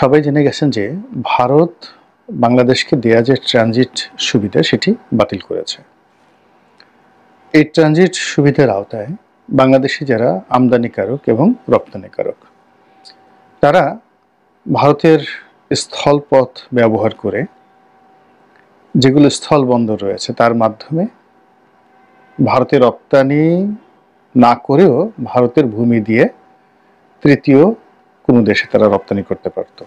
সবাই জেনে গেছেন যে ভারত বাংলাদেশকে দেয়া যে ট্রানজিট সুবিধা সেটি বাতিল করেছে। এই ট্রানজিট সুবিধার আওতায় বাংলাদেশি যারা আমদানিকারক এবং রপ্তানিকারক তারা ভারতের স্থলপথ ব্যবহার করে যেগুলো স্থল বন্দর রয়েছে তার মাধ্যমে ভারতে রপ্তানি না করেও ভারতের ভূমি দিয়ে তৃতীয় কোনো দেশে তারা রপ্তানি করতে পারত।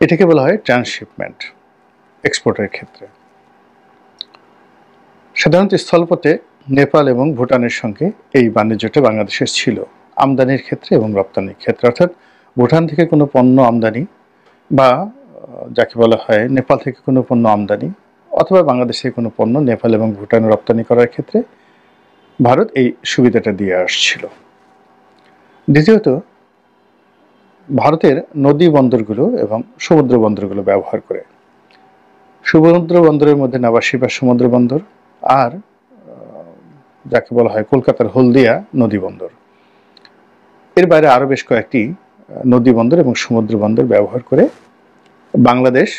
এটাকে বলা হয় ট্রান্সশিপমেন্ট এক্সপোর্টের ক্ষেত্রে। সাধারণত স্থলপথে নেপাল এবং ভুটানের সঙ্গে এই বাণিজ্যটা বাংলাদেশের ছিল আমদানির ক্ষেত্রে এবং রপ্তানির ক্ষেত্রে। অর্থাৎ ভুটান থেকে কোনো পণ্য আমদানি বা যাকে বলা হয় নেপাল থেকে কোনো পণ্য আমদানি অথবা বাংলাদেশ থেকে কোনো পণ্য নেপাল এবং ভুটানে রপ্তানি করার ক্ষেত্রে ভারত এই সুবিধাটা দিয়ে আসছিল। দ্বিতীয়ত, ভারতের নদী বন্দরগুলো এবং সমুদ্র বন্দরগুলো ব্যবহার করে। সমুদ্র বন্দরের মধ্যে নাবাসিবা সমুদ্র বন্দর আর যাকে বলা হয় কলকাতার হলদিয়া নদী বন্দর। এর বাইরে আরও বেশ কয়েকটি নদী বন্দর এবং সমুদ্র বন্দর ব্যবহার করে বাংলাদেশ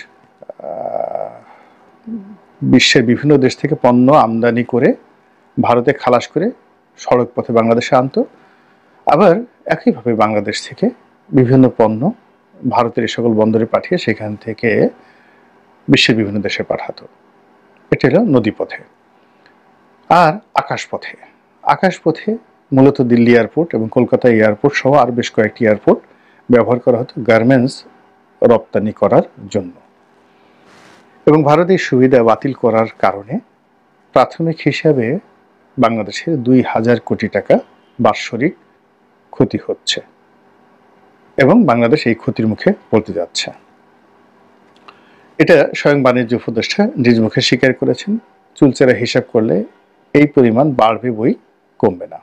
বিশ্বের বিভিন্ন দেশ থেকে পণ্য আমদানি করে ভারতে খালাস করে সড়ক পথে বাংলাদেশে আনত, আবার একইভাবে বাংলাদেশ থেকে বিভিন্ন পণ্য ভারতের এই সকল বন্দরে পাঠিয়ে সেখান থেকে বিশ্বের বিভিন্ন দেশে পাঠাতো। এটা হলো নদীপথে। আর আকাশপথে মূলত দিল্লি এয়ারপোর্ট এবং কলকাতা এয়ারপোর্ট সহ আর বেশ কয়েকটি এয়ারপোর্ট ব্যবহার করা হতো গার্মেন্টস রপ্তানি করার জন্য। এবং ভারত এই সুবিধা বাতিল করার কারণে প্রাথমিক হিসাবে বাংলাদেশের ২,০০০ কোটি টাকা বাৎসরিক ক্ষতি হচ্ছে এবং বাংলাদেশ এই ক্ষতির মুখে পড়তে যাচ্ছে। এটা স্বয়ং বাণিজ্য উপদেষ্টা নিজ মুখে স্বীকার করেছেন। চুলচেরা হিসাব করলে এই পরিমাণ বাড়বে বই কমবে না।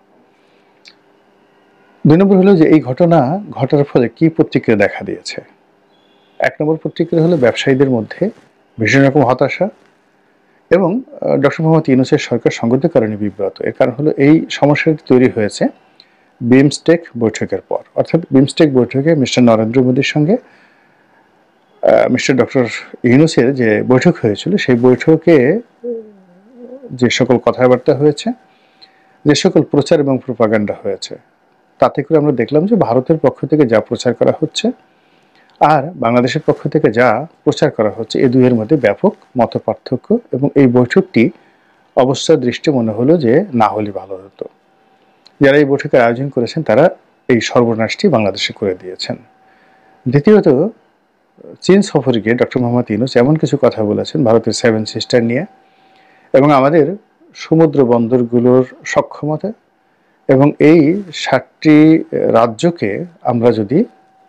২ নম্বর হলো যে এই ঘটনা ঘটার ফলে কি প্রতিক্রিয়া দেখা দিয়েছে। ১ নম্বর প্রতিক্রিয়া হলো ব্যবসায়ীদের মধ্যে ভীষণ রকম হতাশা এবং ডক্টর মোহাম্মদ ইউনূসের সরকার সংগত কারণে বিব্রত। এর কারণ হলো এই সমস্যাটি তৈরি হয়েছে বিমস্টেক বৈঠকের পর। অর্থাৎ বিমস্টেক বৈঠকে মিস্টার নরেন্দ্র মোদীর সঙ্গে মিস্টার ডক্টর ইউনূসের যে বৈঠক হয়েছিল সেই বৈঠকে যে সকল কথাবার্তা হয়েছে, যে সকল প্রচার এবং প্রোপাগান্ডা হয়েছে, তাতে করে আমরা দেখলাম যে ভারতের পক্ষ থেকে যা প্রচার করা হচ্ছে আর বাংলাদেশের পক্ষ থেকে যা প্রচার করা হচ্ছে এই দুইয়ের মধ্যে ব্যাপক মতপার্থক্য। এবং এই বৈঠকটি অবস্থার দৃষ্টি মনে হলো যে না হলে ভালো হতো। যারা এই বৈঠকের আয়োজন করেছেন তারা এই সর্বনাশটি বাংলাদেশে করে দিয়েছেন। দ্বিতীয়ত, চীন সফরে গিয়ে ডক্টর মোহাম্মদ ইউনূস এমন কিছু কথা বলেছেন ভারতের 7 সিস্টার নিয়ে এবং আমাদের সমুদ্র বন্দরগুলোর সক্ষমতা এবং এই 7টি রাজ্যকে আমরা যদি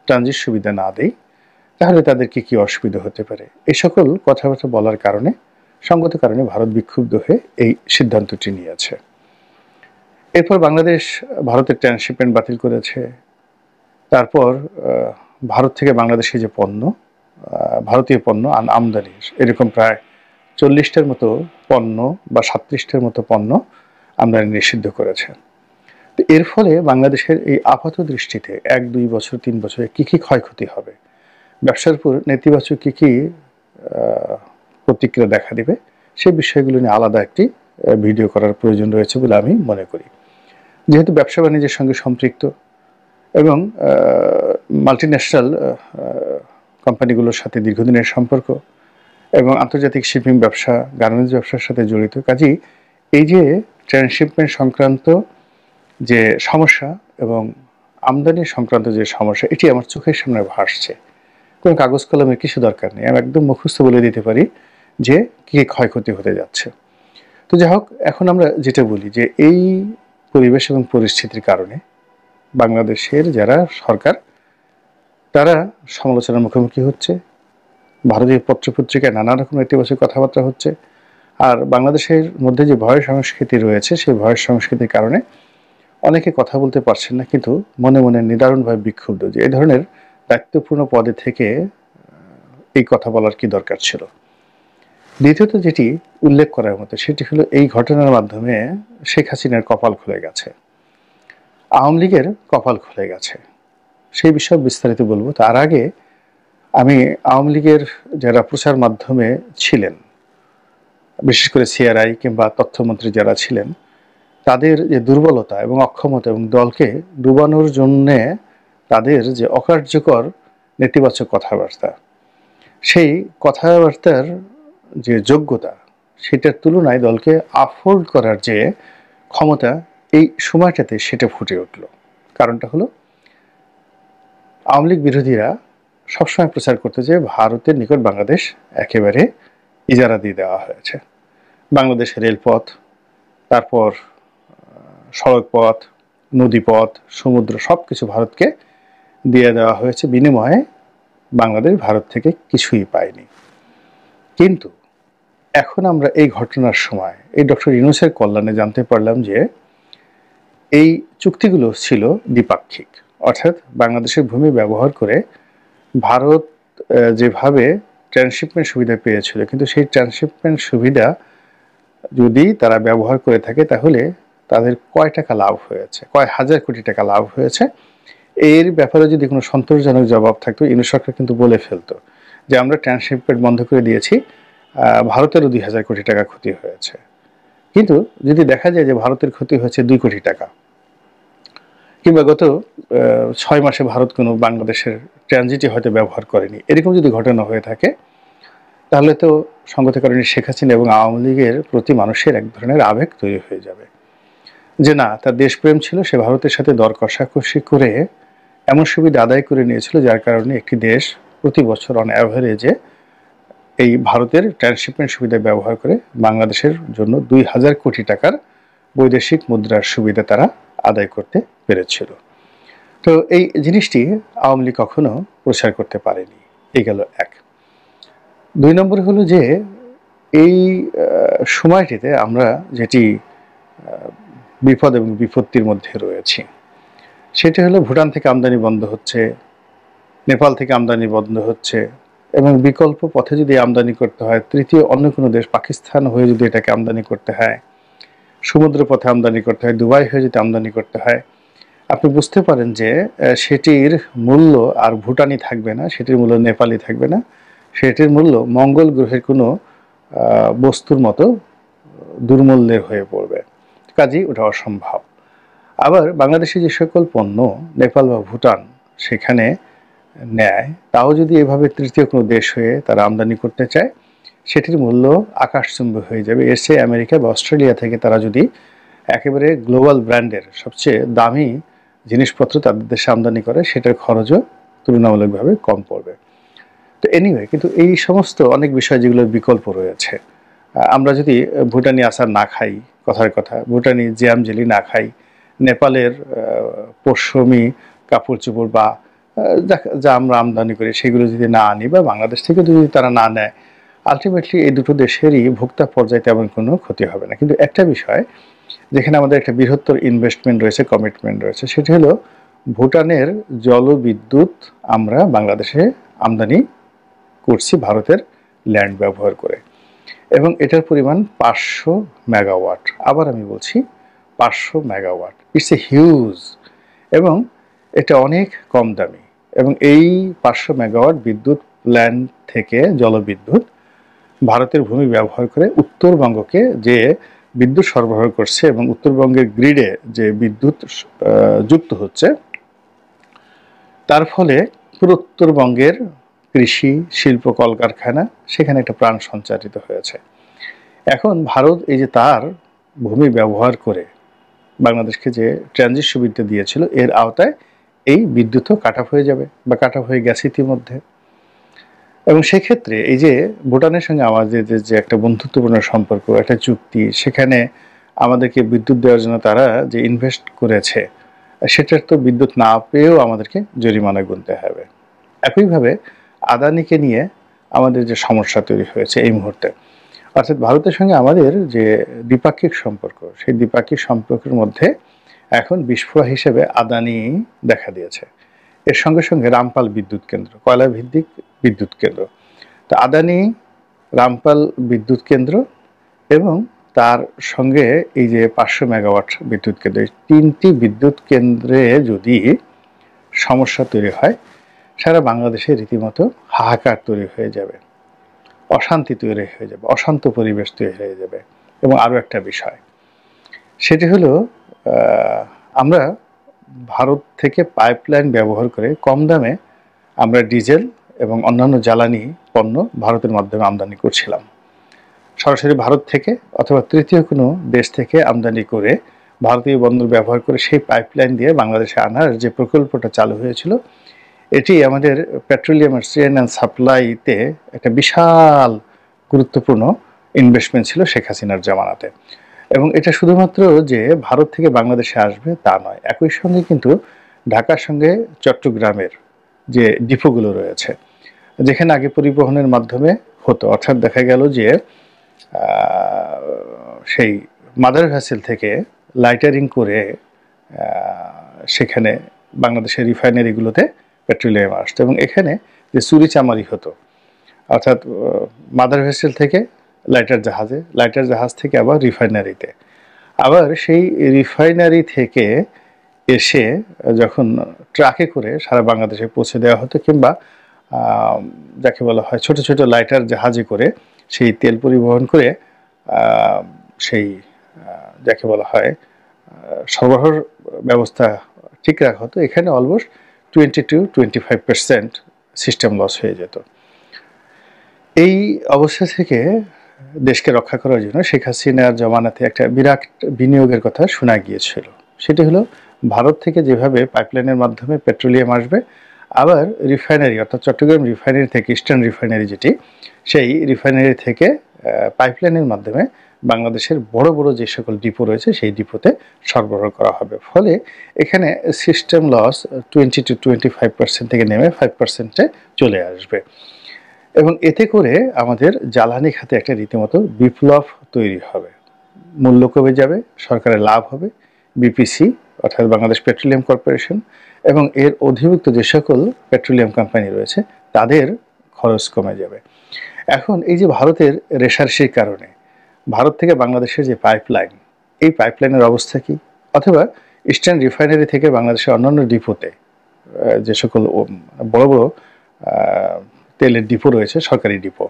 ট্রানজিট সুবিধা না দেই তাহলে তাদের কি অসুবিধা হতে পারে। এই সকল কথাবার্তা বলার কারণে সঙ্গত কারণে ভারত বিক্ষুব্ধ হয়ে এই সিদ্ধান্তটি নিয়েছে। এরপর বাংলাদেশ ভারতের ট্রান্সশিপমেন্ট বাতিল করেছে। তারপর ভারত থেকে বাংলাদেশে যে পণ্য ভারতীয় পণ্য আমদানি এরকম প্রায় 40টার মতো পণ্য বা 37টার মতো পণ্য আমদানি নিষিদ্ধ করেছে। তো এর ফলে বাংলাদেশের এই আপাত দৃষ্টিতে 1-2 বছর 3 বছরে কি ক্ষয়ক্ষতি হবে, ব্যবসার উপর নেতিবাচক কি প্রতিক্রিয়া দেখা দিবে, সেই বিষয়গুলো নিয়ে আলাদা একটি ভিডিও করার প্রয়োজন রয়েছে বলে আমি মনে করি। যেহেতু ব্যবসা বাণিজ্যের সঙ্গে সম্পৃক্ত এবং মাল্টিন্যাশনাল কোম্পানিগুলোর সাথে দীর্ঘদিনের সম্পর্ক এবং আন্তর্জাতিক শিপিং ব্যবসা গার্মেন্টস ব্যবসার সাথে জড়িত, কাজেই এই যে ট্রান্সশিপমেন্ট সংক্রান্ত যে সমস্যা এবং আমদানি সংক্রান্ত যে সমস্যা এটি আমার চোখের সামনে ভাসছে। কোনো কাগজ কলমের কিছু দরকার নেই, আমি একদম মুখস্থ বলে দিতে পারি যে কি ক্ষয়ক্ষতি হতে যাচ্ছে। তো যাই হোক, এখন আমরা যেটা বলি যে এই পরিবেশ এবং পরিস্থিতির কারণে বাংলাদেশের যারা সরকার তারা সমালোচনার মুখোমুখি হচ্ছে, ভারতীয় পত্রপত্রিকায় নানা রকম নেতিবাচক কথাবার্তা হচ্ছে। আর বাংলাদেশের মধ্যে যে ভয় সংস্কৃতি রয়েছে সেই ভয় সংস্কৃতির কারণে অনেকে কথা বলতে পারছেন না, কিন্তু মনে মনে নিদারুণভাবে বিক্ষুব্ধ যে এই ধরনের দায়িত্বপূর্ণ পদে থেকে এই কথা বলার কি দরকার ছিল। দ্বিতীয়ত যেটি উল্লেখ করার মতো সেটি হলো এই ঘটনার মাধ্যমে শেখ হাসিনার কপাল খুলে গেছে, আওয়ামী লীগের কপাল খুলে গেছে। সেই বিষয়ে বিস্তারিত বলবো। তার আগে আমি আওয়ামী লীগের যারা প্রচার মাধ্যমে ছিলেন, বিশেষ করে সিআরআই কিংবা তথ্যমন্ত্রী যারা ছিলেন, তাদের যে দুর্বলতা এবং অক্ষমতা এবং দলকে ডুবানোর জন্যে তাদের যে অকার্যকর নেতিবাচক কথাবার্তা, সেই কথাবার্তার যে যোগ্যতা, সেটার তুলনায় দলকে আফোর্ড করার যে ক্ষমতা এই সময়টাতে সেটা ফুটে উঠল। কারণটা হলো আওয়ামী লীগ বিরোধীরা সবসময় প্রচার করতে যে ভারতের নিকট বাংলাদেশ একেবারে ইজারা দিয়ে দেওয়া হয়েছে। বাংলাদেশের রেলপথ, তারপর সড়কপথ, নদীপথ, সমুদ্র সবকিছু ভারতকে দিয়ে দেওয়া হয়েছে, বিনিময়ে বাংলাদেশ ভারত থেকে কিছুই পায়নি। কিন্তু এখন আমরা এই ঘটনার সময় এই ডক্টর ইউনূসের কল্যাণে জানতে পারলাম যে এই চুক্তিগুলো ছিল দ্বিপাক্ষিক, অর্থাৎ বাংলাদেশের ভূমি ব্যবহার করে ভারত যেভাবে ট্রান্সশিপমেন্ট সুবিধা পেয়েছিল, কিন্তু সেই ট্রান্সশিপমেন্ট সুবিধা যদি তারা ব্যবহার করে থাকে তাহলে তাদের কয় টাকা লাভ হয়েছে, কয় হাজার কোটি টাকা লাভ হয়েছে, এর ব্যাপারে যদি কোনো সন্তোষজনক জবাব থাকতো, ইউনূস সরকার কিন্তু বলে ফেলতো যে আমরা ট্রান্সশিপমেন্ট বন্ধ করে দিয়েছি, ভারতেরও 2,000 কোটি টাকা ক্ষতি হয়েছে। কিন্তু যদি দেখা যায় যে ভারতের ক্ষতি হয়েছে 2 কোটি টাকা, কিংবা গত 6 মাসে ভারত কোনো বাংলাদেশের ট্রানজিটে হয়তো ব্যবহার করেনি, এরকম যদি ঘটনা হয়ে থাকে, তাহলে তো সঙ্গত কারণে শেখ হাসিনা এবং আওয়ামী লীগের প্রতি মানুষের এক ধরনের আবেগ তৈরি হয়ে যাবে যে না, তার দেশপ্রেম ছিল, সে ভারতের সাথে দর কষাকষি করে এমন সুবিধা আদায় করে নিয়েছিল যার কারণে একটি দেশ প্রতি বছর অন অ্যাভারেজে এই ভারতের ট্রান্সশিপমেন্ট সুবিধা ব্যবহার করে বাংলাদেশের জন্য 2,000 কোটি টাকার বৈদেশিক মুদ্রার সুবিধা তারা আদায় করতে পেরেছিল। তো এই জিনিসটি আওয়ামী লীগ কখনো প্রচার করতে পারেনি। এই গেল এক। 2 নম্বর হলো যে এই সময়টিতে আমরা যেটি বিপদ এবং বিপত্তির মধ্যে রয়েছি, সেটি হলো ভুটান থেকে আমদানি বন্ধ হচ্ছে, নেপাল থেকে আমদানি বন্ধ হচ্ছে, এবং বিকল্প পথে যদি আমদানি করতে হয়, তৃতীয় অন্য কোনো দেশ পাকিস্তান হয়ে যদি এটাকে আমদানি করতে হয়, সমুদ্র পথে আমদানি করতে হয়, দুবাই হয়ে যদি আমদানি করতে হয়, আপনি বুঝতে পারেন যে সেটির মূল্য আর ভুটানি থাকবে না, সেটির মূল্য নেপালি থাকবে না, সেটির মূল্য মঙ্গল গ্রহের কোনো বস্তুর মতো দুর্মূল্যের হয়ে পড়বে। কাজেই ওটা অসম্ভব। আবার বাংলাদেশে যে সকল পণ্য নেপাল বা ভুটান সেখানে নেয়, তাও যদি এভাবে তৃতীয় কোনো দেশ হয়ে তারা আমদানি করতে চায়, সেটির মূল্য আকাশচুম্বী হয়ে যাবে। এর চেয়ে আমেরিকা বা অস্ট্রেলিয়া থেকে তারা যদি একেবারে গ্লোবাল ব্র্যান্ডের সবচেয়ে দামি জিনিসপত্র তাদের দেশে আমদানি করে, সেটার খরচও তুলনামূলকভাবে কম পড়বে। তো এনিওয়ে, কিন্তু এই সমস্ত অনেক বিষয় যেগুলোর বিকল্প রয়েছে, আমরা যদি ভুটানি আচার না খাই, কথার কথা ভুটানি জ্যাম জেলি না খাই, নেপালের পশমি কাপড় চোপড় বা যা আমরা আমদানি করি সেগুলো যদি না আনি, বা বাংলাদেশ থেকে যদি তারা না নেয়, আলটিমেটলি এই দুটো দেশেরই ভোক্তা পর্যায়ে তেমন কোনো ক্ষতি হবে না। কিন্তু একটা বিষয় যেখানে আমাদের একটা বৃহত্তর ইনভেস্টমেন্ট রয়েছে, কমিটমেন্ট রয়েছে, সেটি হলো ভুটানের জলবিদ্যুৎ আমরা বাংলাদেশে আমদানি করছি ভারতের ল্যান্ড ব্যবহার করে, এবং এটার পরিমাণ 500 মেগাওয়াট। আবার আমি বলছি 500 মেগাওয়াট। ইটস এ হিউজ, এবং এটা অনেক কম দামি। এবং এই 500 মেগাওয়াট বিদ্যুৎ প্ল্যান্ট থেকে জলবিদ্যুৎ ভারতের ভূমি ব্যবহার করে উত্তরবঙ্গকে যে বিদ্যুৎ সরবরাহ করছে, এবং উত্তরবঙ্গের গ্রিডে যে বিদ্যুৎ যুক্ত হচ্ছে, তার ফলে পুরো উত্তরবঙ্গের কৃষি, শিল্প, কলকারখানা সেখানে একটা প্রাণ সঞ্চারিত হয়েছে। এখন ভারত এই যে তার ভূমি ব্যবহার করে বাংলাদেশকে যে ট্রানজিট সুবিধা দিয়েছিল, এর আওতায় এই বিদ্যুৎও কাট অফ হয়ে যাবে বা কাট অফ হয়ে গেছে ইতিমধ্যে। এবং সেক্ষেত্রে এই যে ভুটানের সঙ্গে আমাদের যে একটা বন্ধুত্বপূর্ণ সম্পর্ক, একটা চুক্তি, সেখানে আমাদেরকে বিদ্যুৎ দেওয়ার জন্য তারা যে ইনভেস্ট করেছে, সেটার তো বিদ্যুৎ না পেয়েও আমাদেরকে জরিমানা গুনতে হবে। একইভাবে আদানিকে নিয়ে আমাদের যে সমস্যা তৈরি হয়েছে এই মুহূর্তে, অর্থাৎ ভারতের সঙ্গে আমাদের যে দ্বিপাক্ষিক সম্পর্ক, সেই দ্বিপাক্ষিক সম্পর্কের মধ্যে এখন বিস্ফোরা হিসেবে আদানি দেখা দিয়েছে। এর সঙ্গে সঙ্গে রামপাল বিদ্যুৎ কেন্দ্র, কয়লা ভিত্তিক বিদ্যুৎ কেন্দ্র, তো আদানি, রামপাল বিদ্যুৎ কেন্দ্র এবং তার সঙ্গে এই যে 500 মেগাওয়াট বিদ্যুৎ কেন্দ্র, এই 3টি বিদ্যুৎ কেন্দ্রে যদি সমস্যা তৈরি হয়, সারা বাংলাদেশে রীতিমতো হাহাকার তৈরি হয়ে যাবে, অশান্তি তৈরি হয়ে যাবে, অশান্ত পরিবেশ তৈরি হয়ে যাবে। এবং আরও একটা বিষয়, সেটি হলো আমরা ভারত থেকে পাইপলাইন ব্যবহার করে কম দামে আমরা ডিজেল এবং অন্যান্য জ্বালানি পণ্য ভারতের মাধ্যমে আমদানি করছিলাম। সরাসরি ভারত থেকে অথবা তৃতীয় কোনো দেশ থেকে আমদানি করে ভারতীয় বন্দর ব্যবহার করে সেই পাইপলাইন দিয়ে বাংলাদেশে আনার যে প্রকল্পটা চালু হয়েছিল, এটি আমাদের পেট্রোলিয়ামের চেইন অ্যান্ড সাপ্লাইতে একটা বিশাল গুরুত্বপূর্ণ ইনভেস্টমেন্ট ছিল শেখ হাসিনার জামানাতে। এবং এটা শুধুমাত্র যে ভারত থেকে বাংলাদেশে আসবে তা নয়, একই সঙ্গে কিন্তু ঢাকার সঙ্গে চট্টগ্রামের যে ডিপোগুলো রয়েছে, যেখানে আগে পরিবহনের মাধ্যমে হতো, অর্থাৎ দেখা গেল যে সেই মাদার ভ্যাসেল থেকে লাইটারিং করে সেখানে বাংলাদেশের রিফাইনারিগুলোতে পেট্রোলিয়াম আসতো এবং এখানে যে চুরি চামারি হতো, অর্থাৎ মাদার ভেসেল থেকে লাইটার জাহাজে, লাইটার জাহাজ থেকে আবার রিফাইনারিতে, আবার সেই রিফাইনারি থেকে এসে যখন ট্রাকে করে সারা বাংলাদেশে পৌঁছে দেওয়া হতো, কিংবা যাকে বলা হয় ছোট ছোট লাইটার জাহাজে করে সেই তেল পরিবহন করে সেই যাকে বলা হয় সরবরাহর ব্যবস্থা ঠিক রাখা হতো, এখানে অলমোস্ট 20-25% সিস্টেম লস হয়ে যেত। এই অবস্থা থেকে দেশকে রক্ষা করার জন্য শেখ হাসিনার জমানাতে একটা বিরাট বিনিয়োগের কথা শোনা গিয়েছিল। সেটি হলো ভারত থেকে যেভাবে পাইপলাইনের মাধ্যমে পেট্রোলিয়াম আসবে, আবার রিফাইনারি অর্থাৎ চট্টগ্রাম রিফাইনারি থেকে ইস্টার্ন রিফাইনারি যেটি, সেই রিফাইনারি থেকে পাইপলাইনের মাধ্যমে বাংলাদেশের বড় বড় যে সকল ডিপো রয়েছে সেই ডিপোতে সরবরাহ করা হবে। ফলে এখানে সিস্টেম লস 20-25% থেকে নেমে 5%-এ চলে আসবে এবং এতে করে আমাদের জ্বালানি খাতে একটা রীতিমতো বিপ্লব তৈরি হবে, মূল্য কমে যাবে, সরকারের লাভ হবে, বিপিসি অর্থাৎ বাংলাদেশ পেট্রোলিয়াম কর্পোরেশন এবং এর অধিভুক্ত যে সকল পেট্রোলিয়াম কোম্পানি রয়েছে তাদের খরচ কমে যাবে। এখন এই যে ভারতের রেশারেশির কারণে ভারত থেকে বাংলাদেশের যে পাইপলাইন, এই পাইপলাইনের অবস্থা কি, অথবা ইস্টার্ন রিফাইনারি থেকে বাংলাদেশের অন্যান্য ডিপোতে যে সকল বড় বড় তেলের ডিপো রয়েছে, সরকারি ডিপো,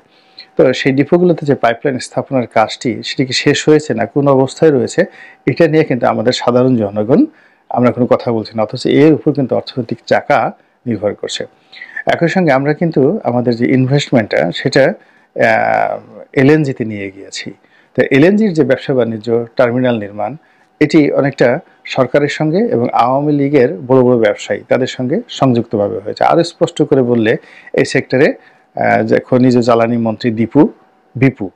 তো সেই ডিপোগুলোতে যে পাইপলাইন স্থাপনার কাজটি সেটি কি শেষ হয়েছে না কোন অবস্থায় রয়েছে, এটা নিয়ে কিন্তু আমাদের সাধারণ জনগণ আমরা কোনো কথা বলছি না, অথচ এর উপর কিন্তু অর্থনৈতিক চাকা নির্ভর করছে। একই সঙ্গে আমরা কিন্তু আমাদের যে ইনভেস্টমেন্টটা সেটা এলএনজিতে নিয়ে গিয়েছি। তো এলএনজির যে ব্যবসা বাণিজ্য, টার্মিনাল নির্মাণ, এটি অনেকটা সরকারের সঙ্গে এবং আওয়ামী লীগের বড় বড় ব্যবসায়ী তাদের সঙ্গে সংযুক্তভাবে হয়েছে। আরও স্পষ্ট করে বললে এই সেক্টরে যে খনিজ জ্বালানি মন্ত্রী বিপু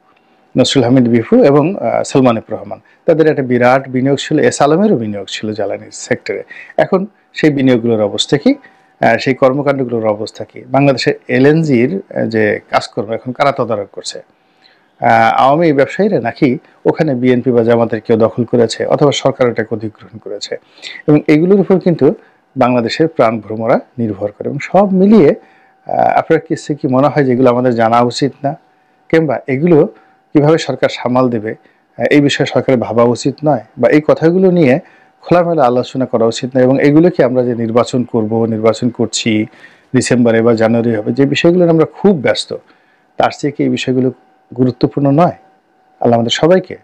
নসরুল হামিদ বিপু এবং সালমান এফ রহমান, তাদের একটা বিরাট বিনিয়োগ ছিল, এস আলমেরও বিনিয়োগ ছিল জ্বালানি সেক্টরে। এখন সেই বিনিয়োগগুলোর অবস্থা কি, সেই কর্মকাণ্ডগুলোর অবস্থা কি, বাংলাদেশের এলএনজির যে কাজকর্ম এখন কারা তদারক করছে, আওয়ামী ব্যবসায়ীরা নাকি ওখানে বিএনপি বা জামাতের কেউ দখল করেছে, অথবা সরকার এটাকে অধিগ্রহণ করেছে, এবং এগুলোর উপর কিন্তু বাংলাদেশের প্রাণ ভ্রমরা নির্ভর করে। এবং সব মিলিয়ে আপনার কাছে কি মনে হয় যেগুলো আমাদের জানা উচিত না, কিংবা এগুলো কিভাবে সরকার সামাল দেবে এই বিষয়ে সরকারের ভাবা উচিত নয়, বা এই কথাগুলো নিয়ে খোলামেলা আলোচনা করা উচিত নয়? এবং এগুলো কি আমরা যে নির্বাচন করছি ডিসেম্বরে বা জানুয়ারি হবে, যে বিষয়গুলো আমরা খুব ব্যস্ত, তার চেয়ে কি এই বিষয়গুলো গুরুত্বপূর্ণ নয়? আল্লাহ আমাদের সবাইকে